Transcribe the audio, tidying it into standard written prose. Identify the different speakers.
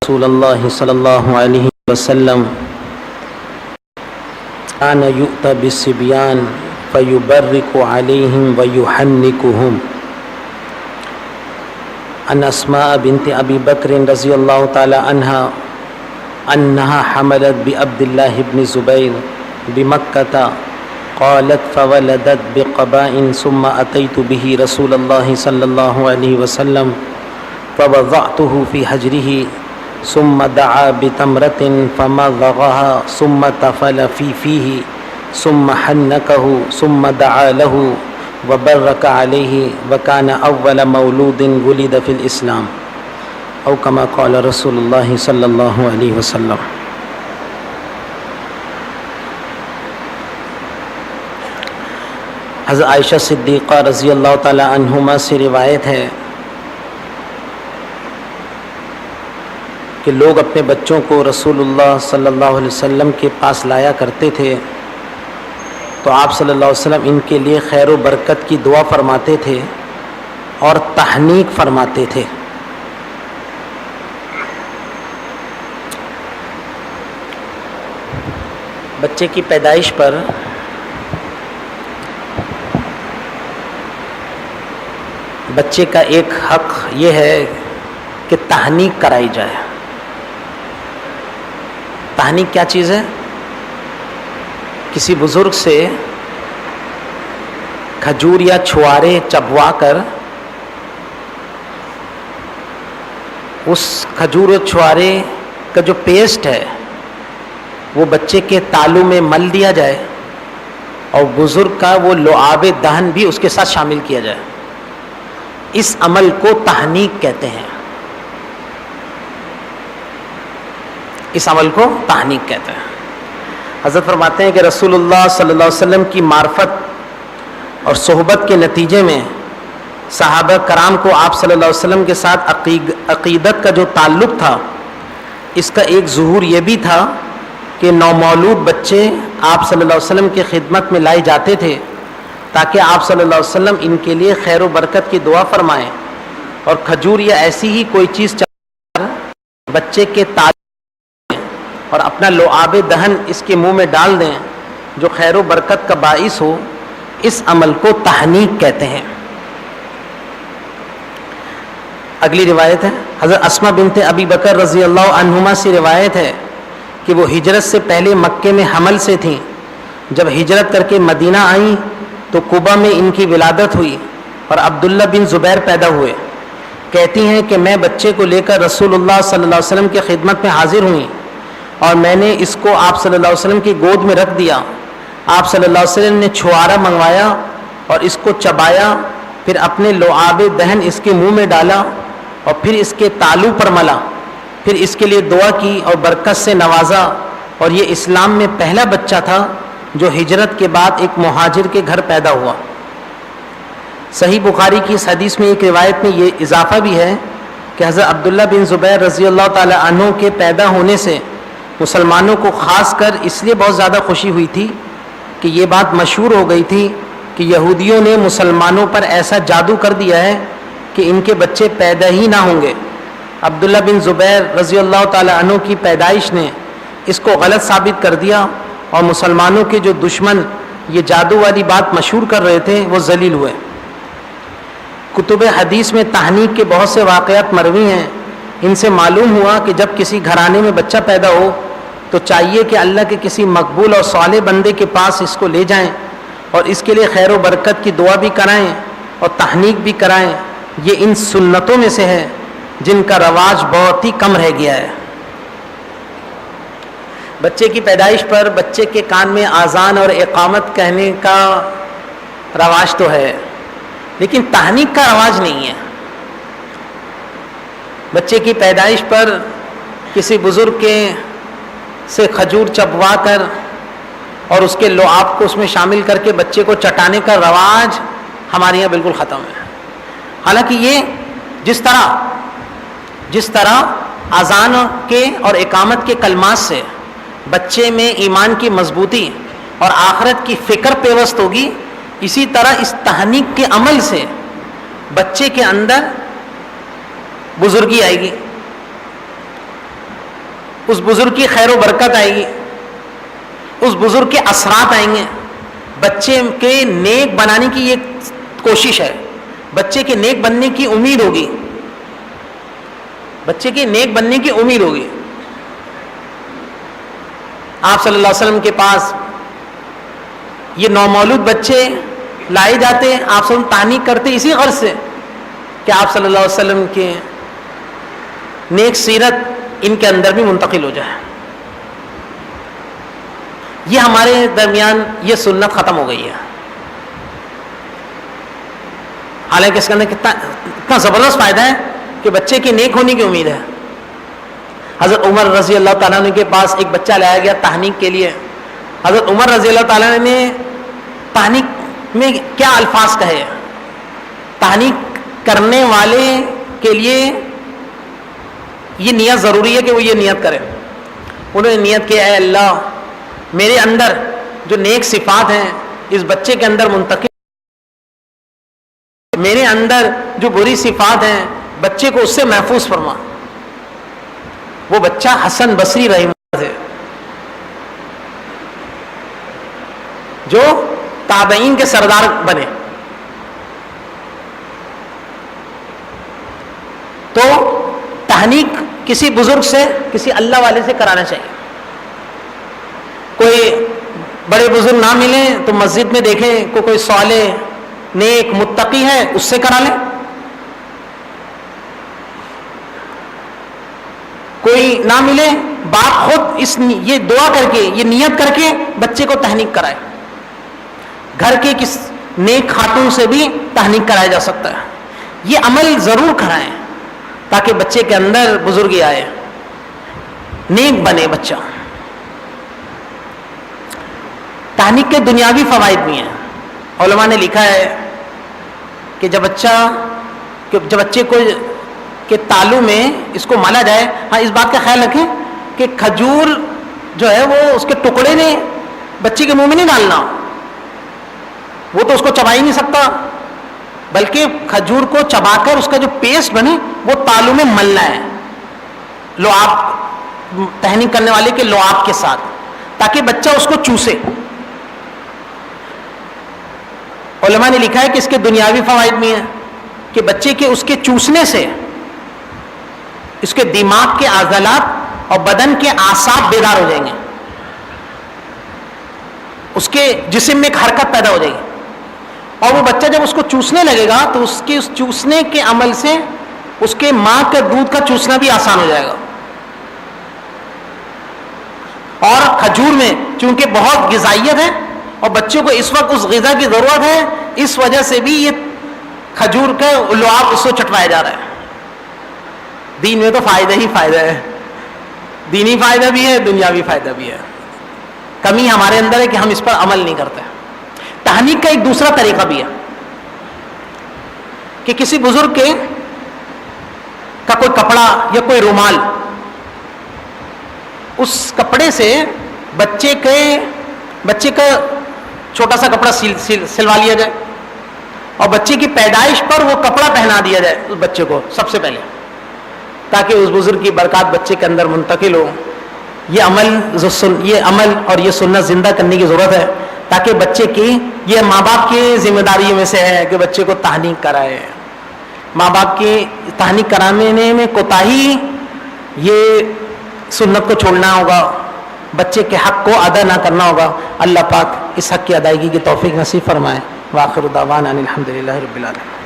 Speaker 1: رسول اللہ صلی اللہ علیہ وسلم كان يؤتى بالصبيان فيبرك عليهم ويحنكهم. عن اسماء بنت ابي بکر رضی اللہ تعالی عنہا انها حملت بعبد الله بن زبير بمكة قالت فولدت بقباء ثم اتيت به رسول الله صلى الله عليه وسلم فوضعته في حجره ثم دعا بتمرة فمضغها ثم تفل في فيه ثم حنكه ثم دعا له وبرك عليه وكان أول مولود ولد في الإسلام أو كما قال رسول الله صلى الله عليه وسلم. حضرت عائشہ صدیقہ رضی اللہ تعالی عنہما سے روایت ہے کہ لوگ اپنے بچوں کو رسول اللہ صلی اللہ علیہ وسلم کے پاس لایا کرتے تھے تو آپ صلی اللہ علیہ وسلم ان کے لیے خیر و برکت کی دعا فرماتے تھے اور تحنیک فرماتے تھے. بچے کی پیدائش پر بچے کا ایک حق یہ ہے کہ تحنیک کرائی جائے. تحنیک کیا چیز ہے؟ کسی بزرگ سے کھجور یا چھوارے چبوا کر اس کھجور و چھوارے کا جو پیسٹ ہے وہ بچے کے تالو میں مل دیا جائے اور بزرگ کا وہ لعاب دہن بھی اس کے ساتھ شامل کیا جائے. اس عمل کو تحنیک کہتے ہیں. اس عمل کو تحنیک کہتے ہیں. حضرت فرماتے ہیں کہ رسول اللہ صلی اللہ علیہ وسلم کی معرفت اور صحبت کے نتیجے میں صحابہ کرام کو آپ صلی اللہ علیہ وسلم کے ساتھ عقیدت کا جو تعلق تھا اس کا ایک ظہور یہ بھی تھا کہ نومولود بچے آپ صلی اللہ علیہ وسلم کی خدمت میں لائے جاتے تھے تاکہ آپ صلی اللہ علیہ وسلم ان کے لیے خیر و برکت کی دعا فرمائیں اور کھجور یا ایسی ہی کوئی چیز بچے کے تالو اور اپنا لعاب دہن اس کے منہ میں ڈال دیں جو خیر و برکت کا باعث ہو. اس عمل کو تحنیک کہتے ہیں. اگلی روایت ہے حضرت اسماء بنت ابی بکر رضی اللہ عنہما سے روایت ہے کہ وہ ہجرت سے پہلے مکے میں حمل سے تھیں. جب ہجرت کر کے مدینہ آئیں تو قبا میں ان کی ولادت ہوئی اور عبداللہ بن زبیر پیدا ہوئے. کہتی ہیں کہ میں بچے کو لے کر رسول اللہ صلی اللہ علیہ وسلم کی خدمت میں حاضر ہوئی اور میں نے اس کو آپ صلی اللہ علیہ وسلم کی گود میں رکھ دیا. آپ صلی اللہ علیہ وسلم نے چھوارا منگوایا اور اس کو چبایا, پھر اپنے لعاب دہن اس کے منہ میں ڈالا اور پھر اس کے تالو پر ملا, پھر اس کے لیے دعا کی اور برکت سے نوازا. اور یہ اسلام میں پہلا بچہ تھا جو ہجرت کے بعد ایک مہاجر کے گھر پیدا ہوا. صحیح بخاری کی اس حدیث میں ایک روایت میں یہ اضافہ بھی ہے کہ حضرت عبداللہ بن زبیر رضی اللہ تعالی عنہ کے پیدا ہونے سے مسلمانوں کو خاص کر اس لیے بہت زیادہ خوشی ہوئی تھی کہ یہ بات مشہور ہو گئی تھی کہ یہودیوں نے مسلمانوں پر ایسا جادو کر دیا ہے کہ ان کے بچے پیدا ہی نہ ہوں گے. عبداللہ بن زبیر رضی اللہ تعالی عنہ کی پیدائش نے اس کو غلط ثابت کر دیا اور مسلمانوں کے جو دشمن یہ جادو والی بات مشہور کر رہے تھے وہ ذلیل ہوئے. کتب حدیث میں تحنیک کے بہت سے واقعات مروی ہیں. ان سے معلوم ہوا کہ جب کسی گھرانے میں بچہ پیدا ہو تو چاہیے کہ اللہ کے کسی مقبول اور صالح بندے کے پاس اس کو لے جائیں اور اس کے لیے خیر و برکت کی دعا بھی کرائیں اور تحنیک بھی کرائیں. یہ ان سنتوں میں سے ہے جن کا رواج بہت ہی کم رہ گیا ہے. بچے کی پیدائش پر بچے کے کان میں اذان اور اقامت کہنے کا رواج تو ہے لیکن تحنیک کا رواج نہیں ہے. بچے کی پیدائش پر کسی بزرگ کے سے کھجور چبوا کر اور اس کے لعاب کو اس میں شامل کر کے بچے کو چٹانے کا رواج ہمارے یہاں بالکل ختم ہے. حالانکہ یہ جس طرح اذان کے اور اقامت کے کلمات سے بچے میں ایمان کی مضبوطی اور آخرت کی فکر پیوست ہوگی، اسی طرح اس تحنیک کے عمل سے بچے کے اندر بزرگی آئے گی. اس بزرگ کی خیر و برکت آئے گی، اس بزرگ کے اثرات آئیں گے، بچے کے نیک بنانے کی یہ کوشش ہے، بچے کے نیک بننے کی امید ہوگی، بچے کے نیک بننے کی امید ہوگی۔ آپ صلی اللہ علیہ وسلم کے پاس یہ نومولود بچے لائے جاتے، آپ صلی اللہ علیہ وسلم تحنیک کرتے اسی غرض سے کہ آپ صلی اللہ علیہ وسلم کے نیک سیرت ان کے اندر بھی منتقل ہو جائے۔ یہ ہمارے درمیان یہ سنت ختم ہو گئی ہے، حالانکہ اس کے اندر کتنا زبردست فائدہ ہے کہ بچے کے نیک ہونے کی امید ہے۔ حضرت عمر رضی اللہ تعالیٰ عنہ کے پاس ایک بچہ لایا گیا تحنیک کے لیے۔ حضرت عمر رضی اللہ تعالیٰ عنہ نے تحنیک میں کیا الفاظ کہے، تحنیک کرنے والے کے لیے یہ نیت ضروری ہے کہ وہ یہ نیت کرے۔ انہوں نے نیت کیا، اے اللہ میرے اندر جو نیک صفات ہیں اس بچے کے اندر منتقل، میرے اندر جو بری صفات ہیں بچے کو اس سے محفوظ فرما۔ وہ بچہ حسن بصری رحمہ اللہ تھے جو تابعین کے سردار بنے۔ تو تحنیک کسی بزرگ سے، کسی اللہ والے سے کرانا چاہیے۔ کوئی بڑے بزرگ نہ ملیں تو مسجد میں دیکھیں کوئی صالح نیک متقی ہے اس سے کرا لیں، کوئی نہ ملے باپ خود یہ دعا کر کے، یہ نیت کر کے بچے کو تحنیک کرائے۔ گھر کے کس نیک خاتون سے بھی تحنیک کرایا جا سکتا ہے۔ یہ عمل ضرور کرائیں تاکہ بچے کے اندر بزرگی آئے، نیک بنے بچہ۔ تحنیک کے دنیاوی فوائد بھی ہیں۔ علماء نے لکھا ہے کہ جب بچے کو کے تالو میں اس کو ملا جائے، ہاں اس بات کا خیال رکھیں کہ کھجور جو ہے وہ اس کے ٹکڑے نے بچے کے منہ میں نہیں ڈالنا، وہ تو اس کو چبا ہی نہیں سکتا، بلکہ کھجور کو چبا کر اس کا جو پیسٹ بنے وہ تالو میں ملنا ہے، لعاب تحنیک کرنے والے کے لعاب کے ساتھ، تاکہ بچہ اس کو چوسے۔ علماء نے لکھا ہے کہ اس کے دنیاوی فوائد بھی ہیں کہ بچے کے اس کے چوسنے سے اس کے دماغ کے عضلات اور بدن کے اعصاب بیدار ہو جائیں گے، اس کے جسم میں ایک حرکت پیدا ہو جائے گی، اور وہ بچہ جب اس کو چوسنے لگے گا تو اس کے اس چوسنے کے عمل سے اس کے ماں کے دودھ کا چوسنا بھی آسان ہو جائے گا۔ اور کھجور میں چونکہ بہت غذائیت ہے اور بچوں کو اس وقت اس غذا کی ضرورت ہے، اس وجہ سے بھی یہ کھجور کا لعاب اس کو چٹوایا جا رہا ہے۔ دین میں تو فائدہ ہی فائدہ ہے، دینی فائدہ بھی ہے، دنیاوی فائدہ بھی ہے۔ کمی ہمارے اندر ہے کہ ہم اس پر عمل نہیں کرتے۔ تحنیک کا ایک دوسرا طریقہ بھی ہے کہ کسی بزرگ کا کوئی کپڑا یا کوئی رومال، اس کپڑے سے بچے کا چھوٹا سا کپڑا سلوا لیا جائے اور بچے کی پیدائش پر وہ کپڑا پہنا دیا جائے اس بچے کو سب سے پہلے، تاکہ اس بزرگ کی برکات بچے کے اندر منتقل ہو۔ یہ عمل اور یہ سنت زندہ کرنے کی ضرورت ہے، تاکہ بچے کی، یہ ماں باپ کی ذمہ داری میں سے ہے کہ بچے کو تحنیک کرائے۔ ماں باپ کی تحنیک کرانے میں کوتاہی، یہ سنت کو چھوڑنا ہوگا، بچے کے حق کو ادا نہ کرنا ہوگا۔ اللہ پاک اس حق کی ادائیگی کی توفیق نصیب فرمائے۔ وآخر دعوانا ان الحمد للہ رب العالمین۔